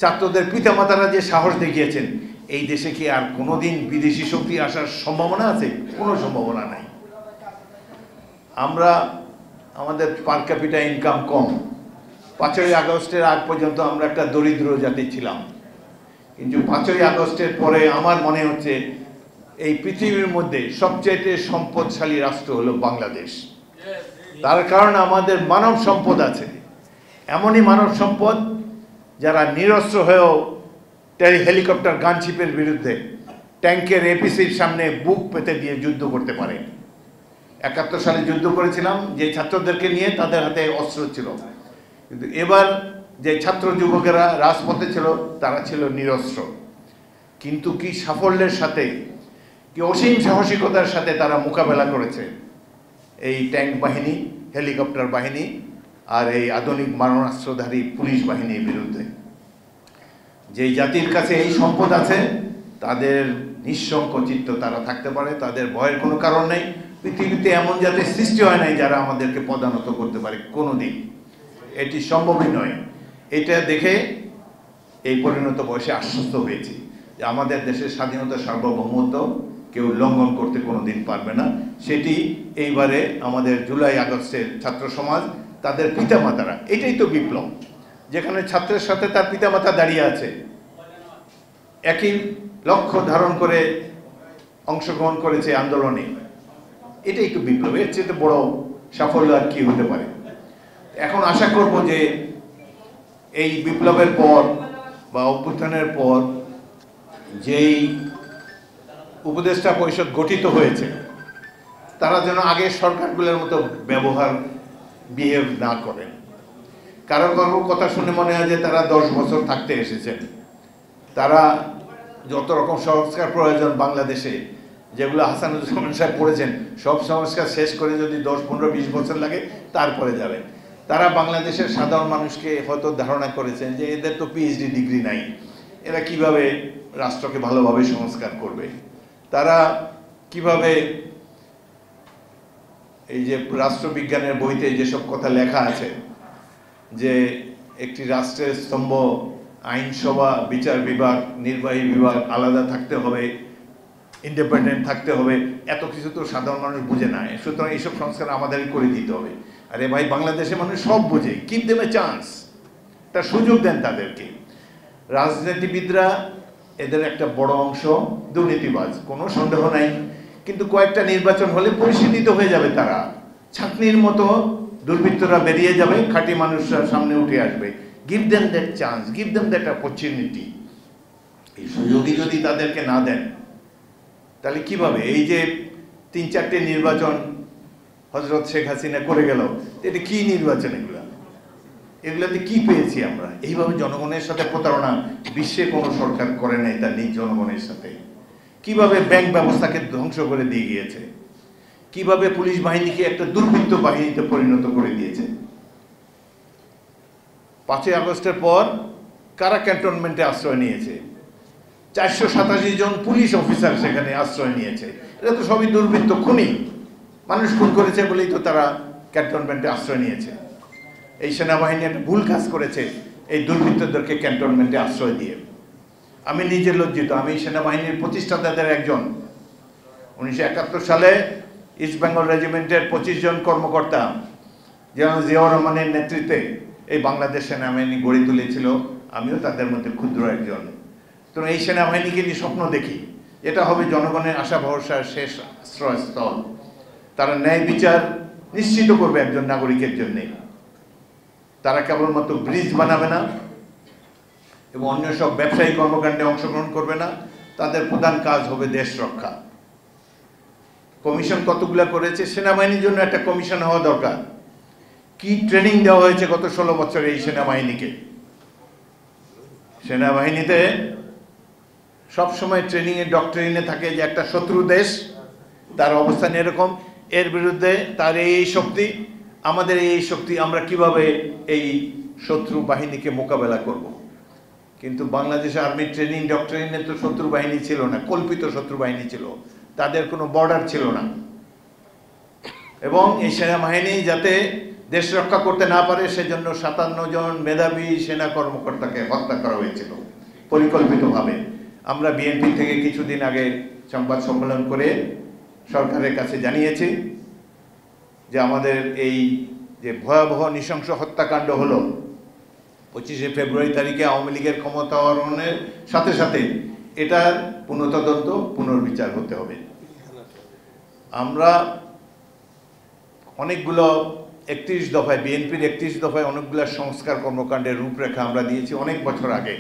ছাত্রদের পিতামাতারা যে সাহস দেখিয়েছেন, এই দেশে কি আর কোনোদিন বিদেশি শক্তি আসার সম্ভাবনা আছে? কোনো সম্ভাবনা নাই। আমরা আমাদের পার ক্যাপিটা ইনকাম কম। 5ই আগস্টের আগ পর্যন্ত আমরা একটা দরিদ্র জাতি ছিলাম, কিন্তু 5ই আগস্টের পরে আমার মনে হচ্ছে এই পৃথিবীর মধ্যে সবচেয়ে সম্পদশালী রাষ্ট্র হলো বাংলাদেশ। তার কারণ আমাদের মানব সম্পদ আছে, এমনই মানব সম্পদ যারা নিরস্ত্র হয়েও হেলিকপ্টার গানশিপের বিরুদ্ধে ট্যাঙ্কের এপিসির সামনে বুক পেতে দিয়ে যুদ্ধ করতে পারে। 71 সালে যুদ্ধ করেছিলাম যে ছাত্রদেরকে নিয়ে, তাদের হাতে অস্ত্র ছিল, কিন্তু এবার যে ছাত্র যুবকেরা রাজপথে ছিল তারা ছিল নিরস্ত্র। কিন্তু কি সাফল্যের সাথে, কি অসীম সাহসিকতার সাথে তারা মোকাবেলা করেছে এই ট্যাঙ্ক বাহিনী, হেলিকপ্টার বাহিনী আর এই আধুনিক মারণাস্ত্রধারী পুলিশ বাহিনীর বিরুদ্ধে। যেই জাতির কাছে এই সম্পদ আছে তাদের নিঃসংকোচিত তারা থাকতে পারে, তাদের ভয়ের কোনো কারণ নেই। পৃথিবীতে এমন জাতির সৃষ্টি হয় নাই যারা আমাদেরকে পদানত করতে পারে, কোনো দিন এটি সম্ভবই নয়। এটা দেখে এই পরিণত বয়সে আশ্বস্ত হয়েছি যে আমাদের দেশের স্বাধীনতা সার্বভৌমত্ব কেউ লঙ্ঘন করতে কোনো দিন পারবে না। সেটি এইবারে আমাদের জুলাই আগস্টের ছাত্র সমাজ, তাদের পিতামাতারা, এটাই তো বিপ্লব, যেখানে ছাত্রের সাথে তার পিতামাতা দাঁড়িয়ে আছে, একই লক্ষ্য ধারণ করে অংশগ্রহণ করেছে আন্দোলনে। এটাই তো বিপ্লব, এর চেয়ে বড় সাফল্য আর কি হতে পারে। এখন আশা করব যে এই বিপ্লবের পর বা অভ্যুত্থানের পর যেই উপদেষ্টা পরিষদ গঠিত হয়েছে তারা যেন আগের সরকারগুলোর মতো বিহেভ না করেন। কারো কারো কথা শুনে মনে হয় যে তারা 10 বছর থাকতে এসেছেন। তারা যত রকম সংস্কার প্রয়োজন বাংলাদেশে, যেগুলো হাসানুজ্জামান সাহেব করেছেন, সব সংস্কার শেষ করে যদি 10, 15, 20 বছর লাগে তারপরে যাবে। তারা বাংলাদেশের সাধারণ মানুষকে হয়তো ধারণা করেছেন যে এদের তো পিএইচডি ডিগ্রি নাই, এরা কিভাবে রাষ্ট্রকে ভালোভাবে সংস্কার করবে, তারা কিভাবে এই যে রাষ্ট্রবিজ্ঞানের বইতে যেসব কথা লেখা আছে যে একটি রাষ্ট্রের স্তম্ভ আইনসভা, বিচার বিভাগ, নির্বাহী বিভাগ আলাদা থাকতে হবে, ইন্ডিপেন্ডেন্ট থাকতে হবে, এত কিছু তো সাধারণ মানুষ বুঝে না। সুতরাং এইসব সংস্কার আমাদেরই করে দিতে হবে। আরে ভাই, বাংলাদেশের মানুষ সব বোঝে, কিপ দেম এ চান্স, তার সুযোগ দেন তাদেরকে। রাজনীতিবিদরা এদের একটা বড় অংশ দুর্নীতিবাজ, কোনো সন্দেহ নাই, কিন্তু কয়েকটা নির্বাচন হলে পরিশীলিত হয়ে যাবে, তারা ছাঁকনির মতো দুর্বৃত্তরা বেরিয়ে যাবে, খাঁটি মানুষরা সামনে উঠে আসবে। Give them that chance, give them that opportunity. এই সুযোগই যদি তাদেরকে না দেন তাহলে কিভাবে? এই যে 3-4টে নির্বাচন হযরত শেখ হাসিনা করে গেল, এটা কি নির্বাচন? এগুলাতে কি পেয়েছি আমরা? এইভাবে জনগণের সাথে প্রতারণা বিশ্বে কোনো সরকার করে নাই তার নিজ জনগণের সাথে। কিভাবে ব্যাংক ব্যবস্থাকে ধ্বংস করে দিয়ে গিয়েছে, কিভাবে পুলিশ বাহিনীকে একটা দুর্বৃত্ত বাহিনীতে পরিণত করে দিয়েছে। 5ই আগস্টের পর কারা ক্যান্টনমেন্টে আশ্রয় নিয়েছে? 487 জন পুলিশ অফিসার সেখানে আশ্রয় নিয়েছে। এটা তো সবই দুর্বৃত্ত, খুনি, মানুষ খুন করেছে বলেই তো তারা ক্যান্টনমেন্টে আশ্রয় নিয়েছে। এই সেনাবাহিনী একটা ভুল কাজ করেছে এই দুর্বৃত্তদেরকে ক্যান্টনমেন্টে আশ্রয় দিয়ে। আমি নিজে লজ্জিত, আমি সেনাবাহিনীর প্রতিষ্ঠাতাদের একজন। 1971 সালে ইস্ট বেঙ্গল রেজিমেন্টের 25 জন কর্মকর্তা যেমন জিয়াউর রহমানের নেতৃত্বে এই বাংলাদেশ সেনাবাহিনী গড়ে তুলেছিল, আমিও তাদের মধ্যে ক্ষুদ্র একজন। তো এই সেনাবাহিনীকে নিয়ে স্বপ্ন দেখি, এটা হবে জনগণের আশা ভরসার শেষ আশ্রয়স্থল। তারা ন্যায় বিচার নিশ্চিত করবে একজন নাগরিকের জন্য। তারা কেবলমাত্র ব্রিজ বানাবে না এবং অন্য সব ব্যবসায়ী কর্মকাণ্ডে অংশগ্রহণ করবে না, তাদের প্রধান কাজ হবে দেশ রক্ষা। কমিশন কতগুলা করেছে, সেনাবাহিনীর জন্য একটা কমিশন হওয়া দরকার। কি ট্রেনিং দেওয়া হয়েছে গত 16 বছরে এই সেনাবাহিনীকে? সেনাবাহিনীতে সবসময় ট্রেনিংয়ে ডক্টরিনে থাকে যে একটা শত্রু দেশ, তার অবস্থান এরকম, এর বিরুদ্ধে তার এই শক্তি, আমাদের এই শক্তি, আমরা কিভাবে এই শত্রু বাহিনীকে মোকাবেলা করব। কিন্তু বাংলাদেশ আর্মি ট্রেনিং ডক্টরিনে তো শত্রু বাহিনী ছিল না, কল্পিত শত্রু বাহিনী ছিল, তাদের কোনো বর্ডার ছিল না। এবং এই সেনাবাহিনী যাতে দেশ রক্ষা করতে না পারে সেজন্য 57 জন মেধাবী সেনা কর্মকর্তাকে হত্যা করা হয়েছিল পরিকল্পিতভাবে। আমরা বিএনপি থেকে কিছুদিন আগে সংবাদ সম্মেলন করে সরকারের কাছে জানিয়েছি যে আমাদের এই যে ভয়াবহ নৃশংস হত্যাকাণ্ড হলো 25শে ফেব্রুয়ারি তারিখে আওয়ামী লীগের ক্ষমতা আরোহণের সাথে সাথে এটার পুনঃতদন্ত পুনর্বিচার হতে হবে। আমরা অনেকগুলো 31 দফায় বিএনপির 31 দফায় অনেকগুলো সংস্কার কর্মকাণ্ডের রূপরেখা আমরা দিয়েছি অনেক বছর আগে।